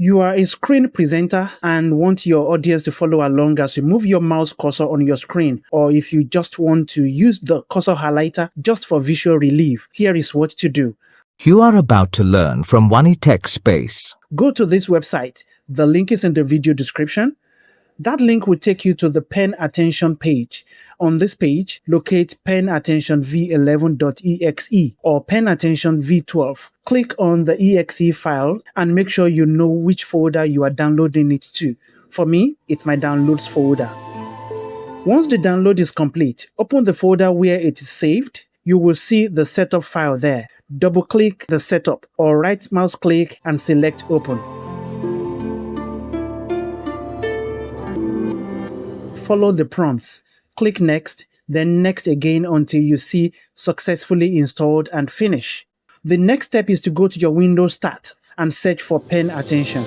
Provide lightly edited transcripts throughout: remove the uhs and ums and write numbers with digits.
You are a screen presenter and want your audience to follow along as you move your mouse cursor on your screen, or if you just want to use the cursor highlighter just for visual relief, here is what to do. You are about to learn from OneTech Space. Go to this website. The link is in the video description. That link will take you to the PenAttention page. On this page, locate PenAttention v11.exe or PenAttention v12. Click on the exe file and make sure you know which folder you are downloading it to. For me, it's my downloads folder. Once the download is complete, open the folder where it is saved. You will see the setup file there. Double-click the setup or right mouse click and select open. Follow the prompts. Click next, then next again until you see successfully installed and finish. The next step is to go to your Windows Start and search for PenAttention.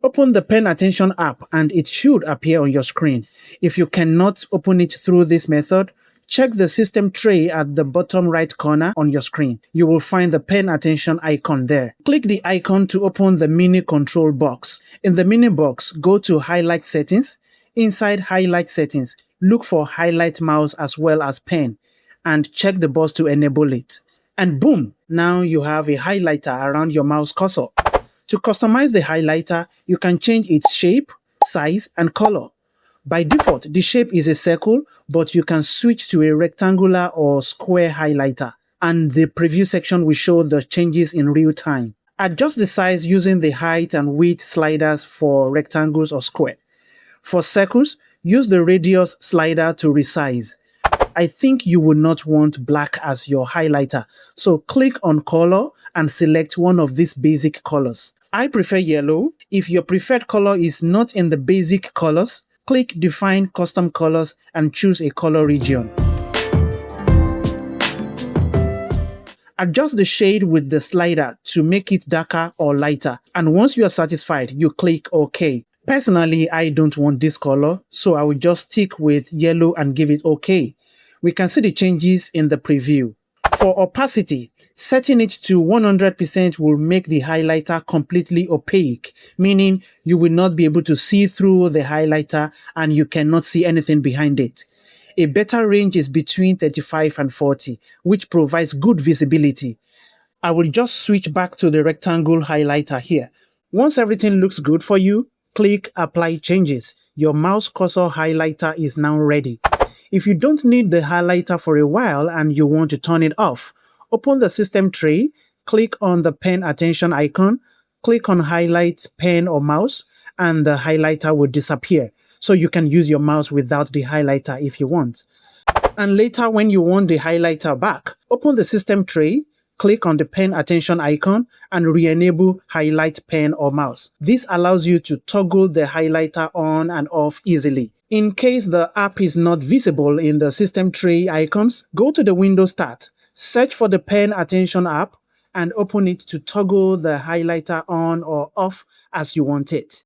Open the PenAttention app and it should appear on your screen. If you cannot open it through this method, check the system tray at the bottom right corner on your screen. You will find the PenAttention icon there. Click the icon to open the mini control box. In the mini box, go to Highlight Settings. Inside Highlight Settings, look for Highlight Mouse as well as Pen and check the box to enable it. And boom! Now you have a highlighter around your mouse cursor. To customize the highlighter, you can change its shape, size, and color. By default, the shape is a circle, but you can switch to a rectangular or square highlighter, and the preview section will show the changes in real time. Adjust the size using the height and width sliders for rectangles or square. For circles, use the radius slider to resize. I think you will not want black as your highlighter, so click on color and select one of these basic colors. I prefer yellow. If your preferred color is not in the basic colors, click Define Custom Colors and choose a color region. Adjust the shade with the slider to make it darker or lighter, and once you are satisfied, you click OK. Personally, I don't want this color, so I will just stick with yellow and give it OK. We can see the changes in the preview. For opacity, setting it to 100% will make the highlighter completely opaque, meaning you will not be able to see through the highlighter and you cannot see anything behind it. A better range is between 35 and 40, which provides good visibility. I will just switch back to the rectangle highlighter here. Once everything looks good for you, click Apply Changes. Your mouse cursor highlighter is now ready. If you don't need the highlighter for a while and you want to turn it off, open the system tray, click on the PenAttention icon, click on Highlight Pen or Mouse, and the highlighter will disappear. So you can use your mouse without the highlighter if you want. And later when you want the highlighter back, open the system tray, click on the PenAttention icon and re-enable Highlight Pen or Mouse. This allows you to toggle the highlighter on and off easily. In case the app is not visible in the system tray icons, go to the Windows Start, search for the PenAttention app, and open it to toggle the highlighter on or off as you want it.